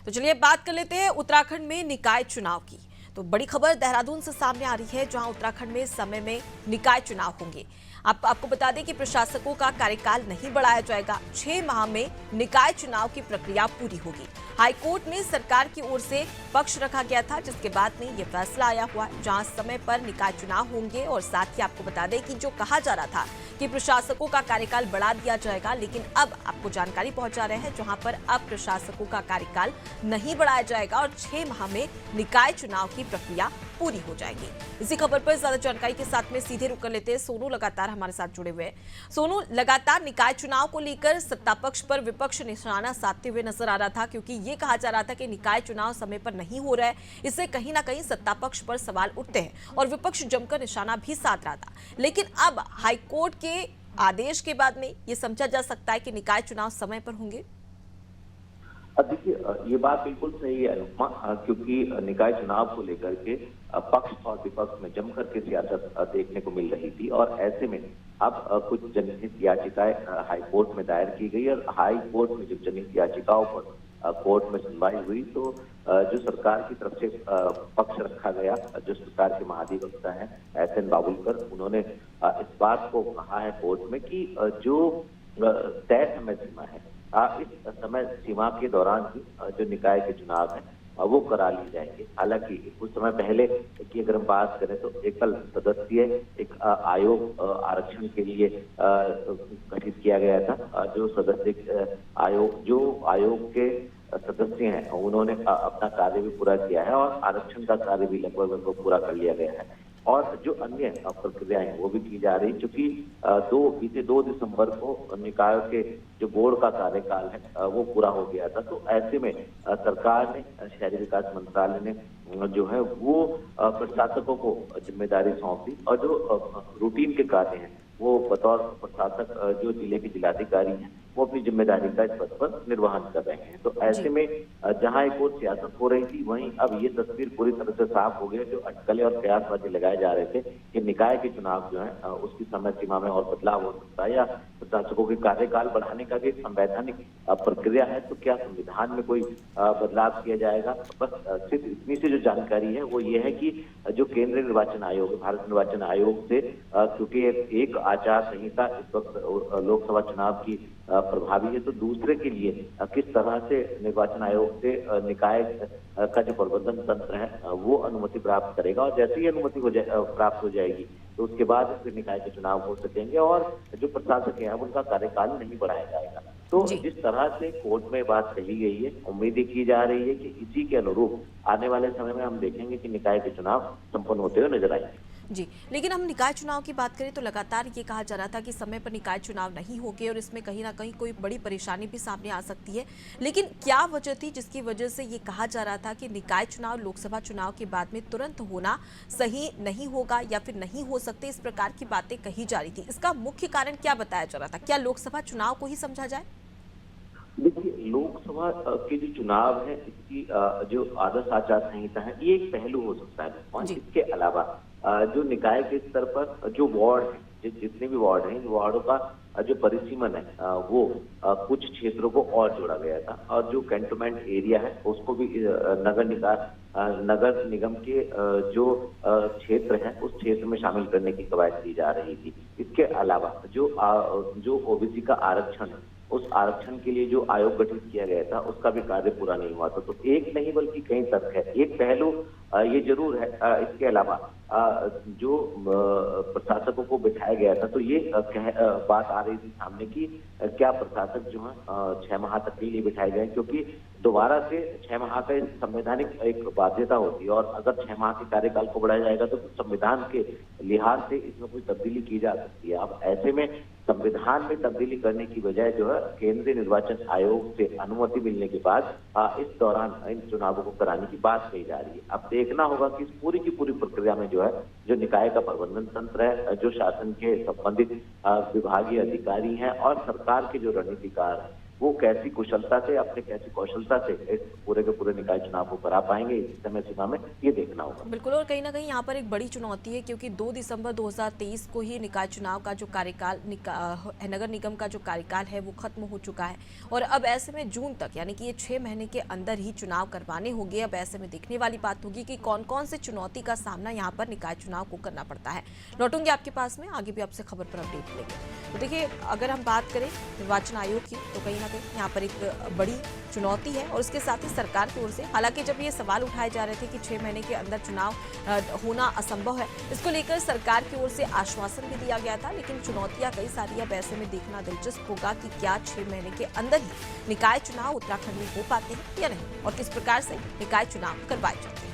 तो चलिए बात कर लेते हैं उत्तराखंड में निकाय चुनाव की। तो बड़ी खबर देहरादून से सामने आ रही है, जहां उत्तराखंड में इस समय में निकाय चुनाव होंगे। आपको बता दें कि प्रशासकों का कार्यकाल नहीं बढ़ाया जाएगा। 6 माह में निकाय चुनाव की प्रक्रिया पूरी होगी। हाईकोर्ट में सरकार की ओर से पक्ष रखा गया था, जिसके बाद में ये फैसला आया हुआ, जहां समय पर निकाय चुनाव होंगे। और साथ ही आपको बता दें कि जो कहा जा रहा था कि प्रशासकों का कार्यकाल बढ़ा दिया जाएगा, लेकिन अब आपको जानकारी पहुंचा रहे हैं जहां पर अब प्रशासकों का कार्यकाल नहीं बढ़ाया जाएगा और 6 माह में निकाय चुनाव की प्रक्रिया पूरी हो जाएगी। इसी खबर पर ज्यादा जानकारी के साथ में सीधे रुक कर लेते हैं। सोनू लगातार हमारे साथ जुड़े हुए हैं। सोनू, लगातार निकाय चुनाव को लेकर सत्ता पक्ष पर विपक्ष निशाना साधते हुए नजर आ रहा था, क्योंकि ये कहा जा रहा था कि निकाय चुनाव समय पर नहीं हो रहा है। इससे कहीं ना कहीं सत्ता पक्ष पर सवाल उठते हैं और विपक्ष जमकर निशाना भी साध रहा था। लेकिन अब हाईकोर्ट के आदेश के बाद में ये समझा जा सकता है कि निकाय चुनाव समय पर होंगे। देखिए, ये बात बिल्कुल सही है अनुपमा, क्योंकि निकाय चुनाव को लेकर के पक्ष और विपक्ष में जम करके सियासत देखने को मिल रही थी। और ऐसे में अब कुछ जनहित याचिकाएं हाईकोर्ट में दायर की गई और हाई कोर्ट में जब जनहित याचिकाओं पर कोर्ट में सुनवाई हुई तो जो सरकार की तरफ से पक्ष रखा गया, जो सरकार के महाधिवक्ता हैं SN बाबुलकर, उन्होंने इस बात को कहा है कोर्ट में कि जो तय समय सीमा है, इस समय सीमा के दौरान ही जो निकाय के चुनाव है वो करा ली जाएंगे। हालांकि कुछ समय पहले की अगर हम बात करें तो एकल सदस्यीय एक आयोग आरक्षण के लिए गठित किया गया था। जो सदस्य आयोग के सदस्य हैं उन्होंने अपना कार्य भी पूरा किया है और आरक्षण का कार्य भी लगभग पूरा कर लिया गया है। और जो अन्य प्रक्रियाएं वो भी की जा रही, क्योंकि बीते 2 दिसंबर को निकाय के जो बोर्ड का कार्यकाल है वो पूरा हो गया था। तो ऐसे में सरकार ने, शहरी विकास मंत्रालय ने जो है वो प्रशासकों को जिम्मेदारी सौंप दी और जो रूटीन के कार्य हैं वो बतौर प्रशासक जो जिले के जिलाधिकारी हैं वो अपनी जिम्मेदारी का इस पद पर निर्वहन कर रहे हैं। तो ऐसे में जहां एक और सियासत हो रही थी, वहीं अब ये तस्वीर पूरी तरह से साफ हो गई। जो अटकलें और कयासबाजी लगाए जा रहे थे कि निकाय के चुनाव जो है उसकी समय सीमा में और बदलाव हो सकता है या प्रशासकों के कार्यकाल बढ़ाने का भी एक संवैधानिक प्रक्रिया है, तो क्या संविधान में कोई बदलाव किया जाएगा। बस सिर्फ इतनी सी जो जानकारी है वो ये है कि जो केंद्रीय निर्वाचन आयोग, भारत निर्वाचन आयोग से, क्योंकि एक आचार संहिता इस वक्त लोकसभा चुनाव की प्रभावी है, तो दूसरे के लिए किस तरह से निर्वाचन आयोग से निकाय का जो प्रबंधन तंत्र है वो अनुमति प्राप्त करेगा। और जैसे ही अनुमति प्राप्त हो जाएगी तो उसके बाद फिर निकाय के चुनाव हो सकेंगे और जो प्रशासक है अब उनका कार्यकाल नहीं बढ़ाया जाएगा। तो जिस तरह से कोर्ट में बात कही गई है, उम्मीद की जा रही है कि इसी के अनुरूप आने वाले समय में हम देखेंगे कि निकाय के चुनाव संपन्न होते हुए नजर आएंगे। जी, लेकिन हम निकाय चुनाव की बात करें तो लगातार ये कहा जा रहा था कि समय पर निकाय चुनाव नहीं होंगे और इसमें कहीं ना कहीं कोई बड़ी परेशानी भी सामने आ सकती है। लेकिन क्या वजह थी जिसकी वजह से ये कहा जा रहा था कि निकाय चुनाव लोकसभा चुनाव के बाद में तुरंत होना सही नहीं होगा या फिर नहीं हो सकते, इस प्रकार की बातें कही जा रही थी। इसका मुख्य कारण क्या बताया जा रहा था? क्या लोकसभा चुनाव को ही समझा जाए? देखिए, लोकसभा के जो चुनाव है इसकी जो आदर्श आचार संहिता है ये एक पहलू हो सकता है। और इसके अलावा जो निकाय के स्तर पर जो वार्ड है, जितने भी वार्ड हैं, वार्डों का जो परिसीमन है वो कुछ क्षेत्रों को और जोड़ा गया था और जो कैंटोनमेंट एरिया है उसको भी नगर निगम के जो क्षेत्र है उस क्षेत्र में शामिल करने की कवायद की जा रही थी। इसके अलावा जो ओबीसी का आरक्षण है उस आरक्षण के लिए जो आयोग गठित किया गया था उसका भी कार्य पूरा नहीं हुआ था। तो एक नहीं बल्कि कई तर्क है। एक पहलू ये जरूर है, इसके अलावा जो प्रशासकों को बिठाया गया था तो ये बात आ रही थी सामने की क्या प्रशासक जो है 6 माह तक के लिए बिठाए गए, क्योंकि दोबारा से 6 माह का संवैधानिक एक बाध्यता होती है और अगर 6 माह के कार्यकाल को बढ़ाया जाएगा तो संविधान के लिहाज से इसमें कोई तब्दीली की जा सकती है। अब ऐसे में संविधान में तब्दीली करने की बजाय जो है केंद्रीय निर्वाचन आयोग से अनुमति मिलने के बाद इस दौरान इन चुनावों को कराने की बात कही जा रही है। अब देखना होगा कि इस पूरी की पूरी प्रक्रिया में जो है जो निकाय का प्रबंधन तंत्र है, जो शासन के संबंधित विभागीय अधिकारी हैं और सरकार के जो रणनीतिकार हैं वो कैसी कुशलता से, अपने कैसी कौशलता से इस पूरे के पूरे निकाय चुनाव को करा पाएंगे इस समय सीमा में, ये देखना होगा। बिल्कुल, और कहीं ना कहीं यहाँ पर एक बड़ी चुनौती है क्योंकि 2 दिसंबर 2023 को ही निकाय चुनाव का जो कार्यकाल नगर निगम का जो कार्यकाल है वो खत्म हो चुका है और अब ऐसे में जून तक यानी कि ये 6 महीने के अंदर ही चुनाव करवाने होंगे। अब ऐसे में देखने वाली बात होगी कि कौन कौन से चुनौती का सामना यहाँ पर निकाय चुनाव को करना पड़ता है। लौटूंगे आपके पास में, आगे भी आपसे खबर पर अपडेट लेंगे। तो देखिए, अगर हम बात करें निर्वाचन आयोग की तो कहीं ना कहीं यहाँ पर एक बड़ी चुनौती है और उसके साथ ही सरकार की ओर से, हालांकि जब ये सवाल उठाए जा रहे थे कि 6 महीने के अंदर चुनाव होना असंभव है, इसको लेकर सरकार की ओर से आश्वासन भी दिया गया था, लेकिन चुनौतियां कई सारी। अब ऐसे में देखना दिलचस्प होगा कि क्या 6 महीने के अंदर ही निकाय चुनाव उत्तराखंड में हो पाते हैं या नहीं और किस प्रकार से निकाय चुनाव करवाए जाते हैं।